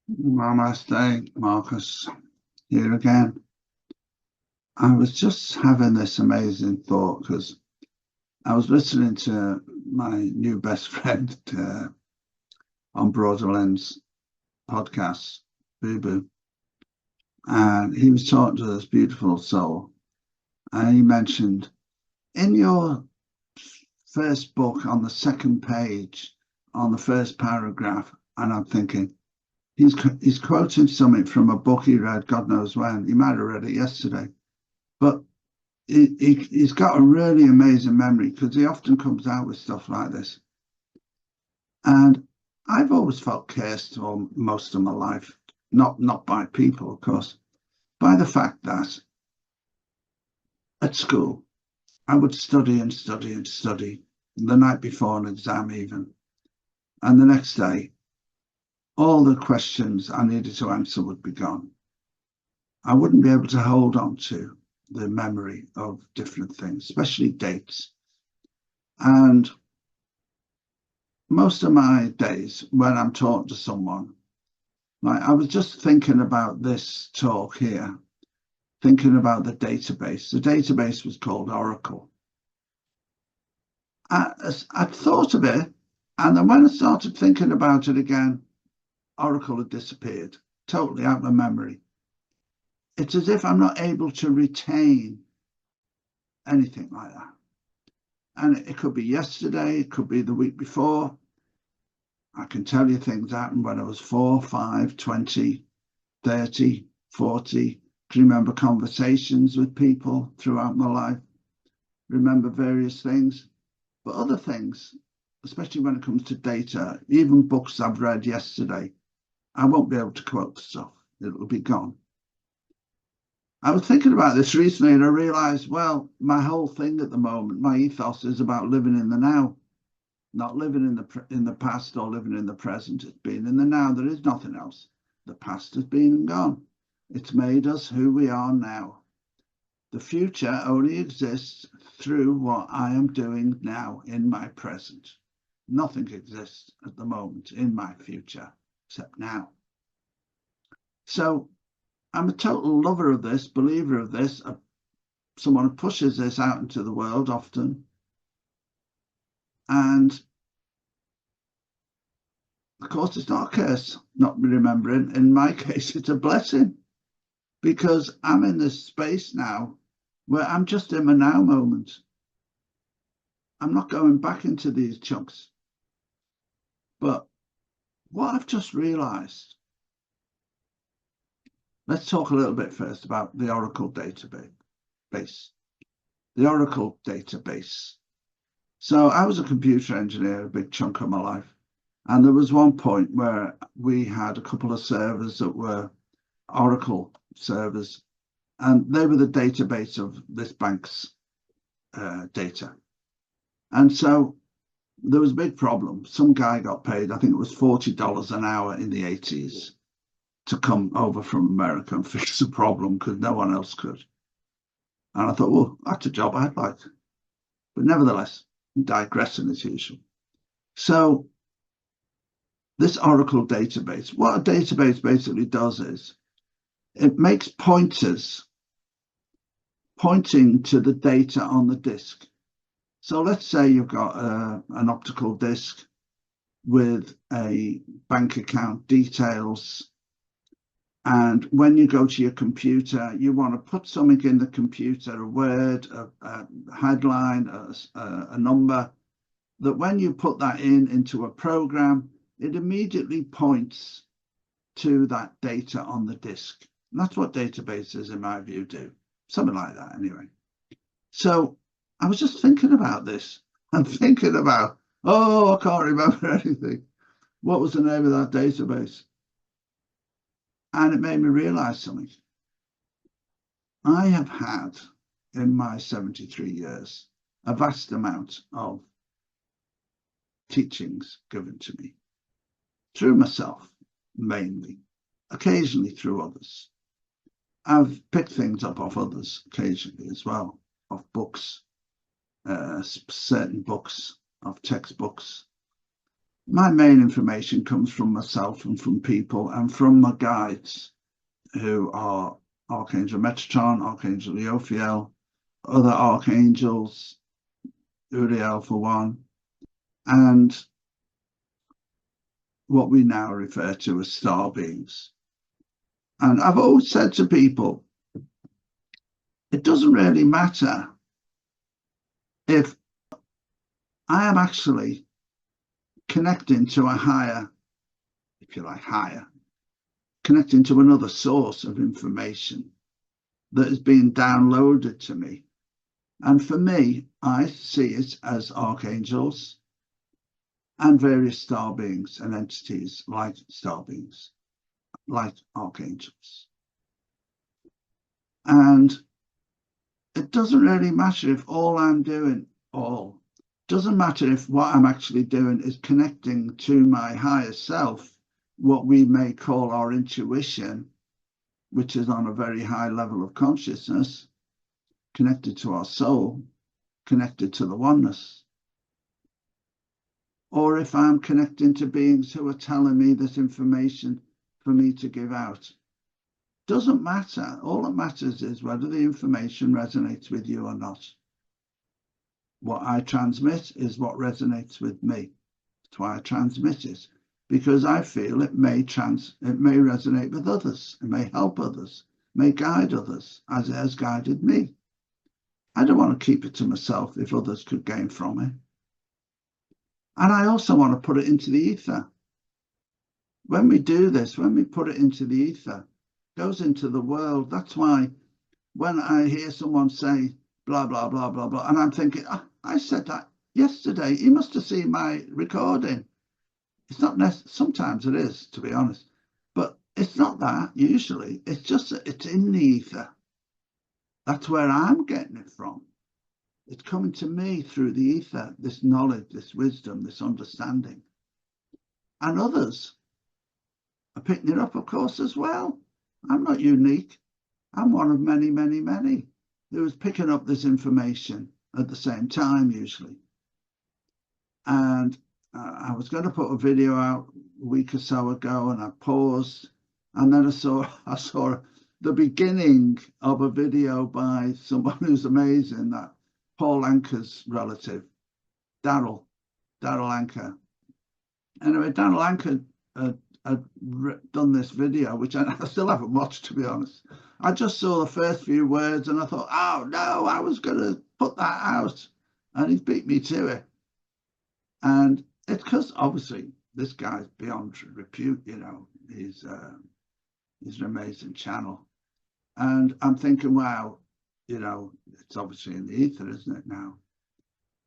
Namaste, Marcus, here again. I was just having this amazing thought because I was listening to my new best friend on Broader Lens podcast, Boo Boo, and he was talking to this beautiful soul, and he mentioned in your first book on the second page, on the first paragraph, and I'm thinking, he's quoting something from a book he read, God knows when. He might have read it yesterday. But he's got a really amazing memory because he often comes out with stuff like this. And I've always felt cursed for most of my life, not by people, of course, by the fact that at school I would study and study and study the night before an exam even. And the next day, all the questions I needed to answer would be gone. I wouldn't be able to hold on to the memory of different things, especially dates. And most of my days when I'm talking to someone, like I was just thinking about this talk here, thinking about the database. The database was called Oracle. I'd thought of it, and then when I started thinking about it again, Oracle had disappeared, totally out of my memory. It's as if I'm not able to retain anything like that. And it could be yesterday, it could be the week before. I can tell you things happened when I was 4, 5, 20, 30, 40. I can remember conversations with people throughout my life, remember various things. But other things, especially when it comes to data, even books I've read yesterday, I won't be able to quote the stuff. It'll be gone. I was thinking about this recently and I realized, well, my whole thing at the moment, my ethos is about living in the now, not living in the past or living in the present. It's being in the now. There is nothing else. The past has been and gone. It's made us who we are now. The future only exists through what I am doing now in my present. Nothing exists at the moment in my future except now. So I'm a total lover of this, believer of this, someone who pushes this out into the world often. And of course, it's not a curse, not remembering. In my case, it's a blessing because I'm in this space now where I'm just in my now moment. I'm not going back into these chunks. But what I've just realized, let's talk a little bit first about the Oracle database. The Oracle database. So I was a computer engineer a big chunk of my life. And there was one point where we had a couple of servers that were Oracle servers, and they were the database of this bank's data. And so there was a big problem. Some guy got paid, I think it was $40 an hour in the 80s to come over from America and fix the problem because no one else could. And I thought, well, that's a job I'd like. But nevertheless, digressing as usual. So this Oracle database, what a database basically does is it makes pointers pointing to the data on the disk. So let's say you've got an optical disk with a bank account details. And when you go to your computer, you want to put something in the computer, a word, a headline, a number, that when you put that into a program, it immediately points to that data on the disk. And that's what databases, in my view, do. Something like that, anyway. So I was just thinking about this and thinking about, I can't remember anything. What was the name of that database? And it made me realize something. I have had, in my 73 years, a vast amount of teachings given to me through myself, mainly, occasionally through others. I've picked things up off others occasionally as well, of books, certain books, of textbooks. my main information comes from myself and from people and from my guides, who are Archangel Metatron, Archangel Iofiel, other archangels, Uriel for one, and what we now refer to as star beings. And I've always said to people, it doesn't really matter if I am actually connecting to a higher, if you like, higher, connecting to another source of information that is being downloaded to me. And for me, I see it as archangels and various star beings and entities like star beings, like archangels. And it doesn't really matter if all I'm doing, doesn't matter if what I'm actually doing is connecting to my higher self, what we may call our intuition, which is on a very high level of consciousness, connected to our soul, connected to the oneness. Or if I'm connecting to beings who are telling me this information for me to give out. Doesn't matter. All that matters is whether the information resonates with you or not. What I transmit is what resonates with me. That's why I transmit it, because I feel it may resonate with others, it may help others, may guide others as it has guided me. I don't want to keep it to myself if others could gain from it. And I also want to put it into the ether. When we do this, when we put it into the ether, it goes into the world. That's why when I hear someone say, blah, blah, blah, blah, blah, and I'm thinking, oh, I said that yesterday. He must have seen my recording. It's not necessary. Sometimes it is, to be honest. But it's not that, usually. It's just that it's in the ether. That's where I'm getting it from. It's coming to me through the ether, this knowledge, this wisdom, this understanding. And others are picking it up, of course, as well. I'm not unique. I'm one of many, many, many who is picking up this information at the same time, usually. And I was going to put a video out a week or so ago, and I paused. And then I saw the beginning of a video by someone who's amazing, that Paul Anker's relative, Daryl Anker. Anyway, Daryl Anker had done this video, which I still haven't watched, to be honest. I just saw the first few words and I thought, oh no, I was going to put that out, and he beat me to it. And it's because obviously this guy's beyond repute, you know. He's an amazing channel. And I'm thinking, wow, you know, it's obviously in the ether, isn't it now?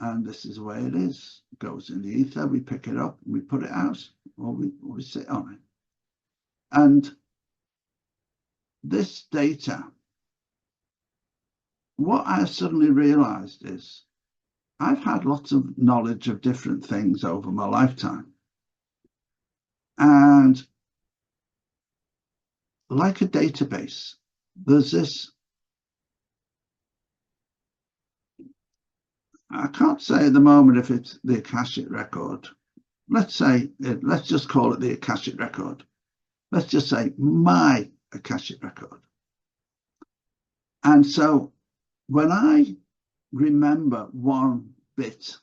And this is the way it is. It goes in the ether, we pick it up, and we put it out, or we sit on it. And this data, what I suddenly realized is I've had lots of knowledge of different things over my lifetime. And like a database, there's this, I can't say at the moment if it's the Akashic record. Let's just call it the Akashic record. Let's just say my Akashic record. And so when I remember one bit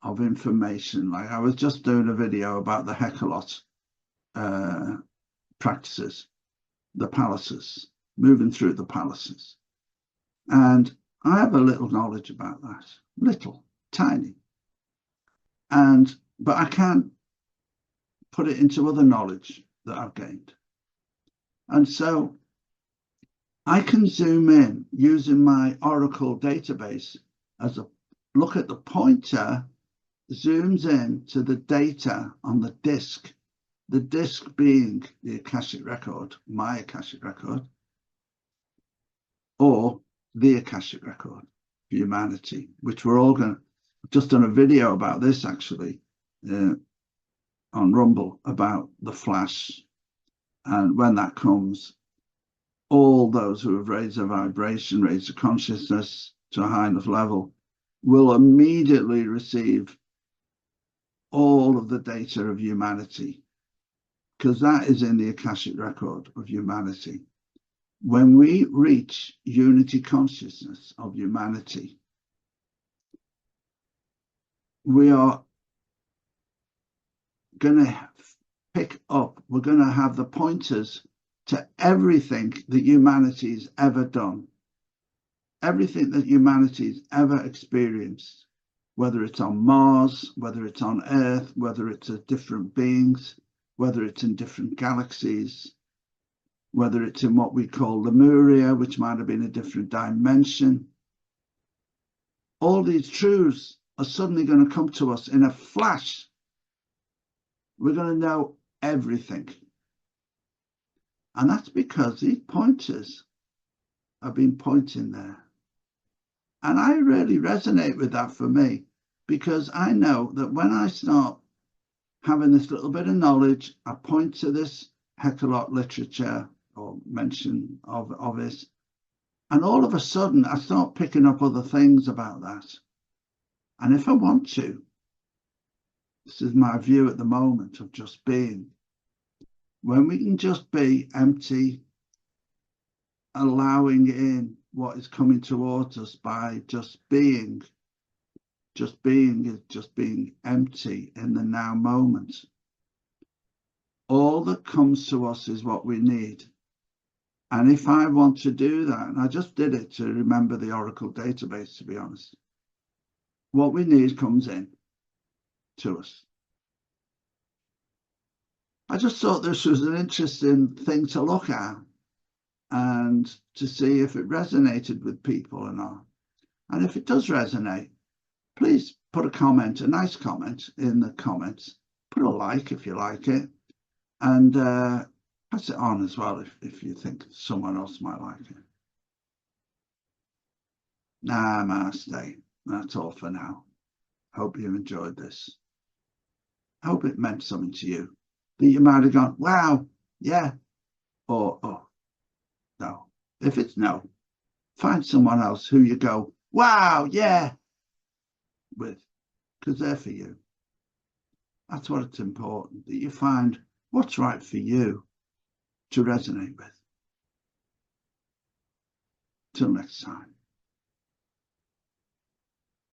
of information, like I was just doing a video about the Hecalot practices, the palaces, moving through the palaces. And I have a little knowledge about that, little, tiny. But I can't put it into other knowledge that I've gained. And so I can zoom in using my Oracle database as a look at the pointer, zooms in to the data on the disk being the Akashic record, my Akashic record, or the Akashic record for humanity, which we're all going to, just done a video about this actually on Rumble about the flash. And when that comes, all those who have raised their vibration, raised their consciousness to a high enough level, will immediately receive all of the data of humanity, because that is in the Akashic record of humanity. When we reach unity consciousness of humanity, we are going to pick up, we're going to have the pointers to everything that humanity's ever done, everything that humanity's ever experienced, whether it's on Mars, whether it's on Earth, whether it's a different beings, whether it's in different galaxies, whether it's in what we call Lemuria, which might have been a different dimension. All these truths are suddenly going to come to us in a flash. We're going to know everything. And that's because these pointers have been pointing there. And I really resonate with that for me, because I know that when I start having this little bit of knowledge, I point to this heck a lot literature or mention of it, and all of a sudden I start picking up other things about that. And if I want to, this is my view at the moment of just being, when we can just be empty, allowing in what is coming towards us by just being is just being empty in the now moment. All that comes to us is what we need. And if I want to do that, and I just did it to remember the Oracle database, to be honest, what we need comes in to us. I just thought this was an interesting thing to look at and to see if it resonated with people or not. And if it does resonate, please put a comment, a nice comment in the comments. Put a like if you like it, and pass it on as well if you think someone else might like it. Namaste. That's all for now. Hope you enjoyed this. Hope it meant something to you. That you might have gone, wow, yeah, or oh, no. If it's no, find someone else who you go, wow, yeah, with, because they're for you. That's what it's important, that you find what's right for you to resonate with. Till next time.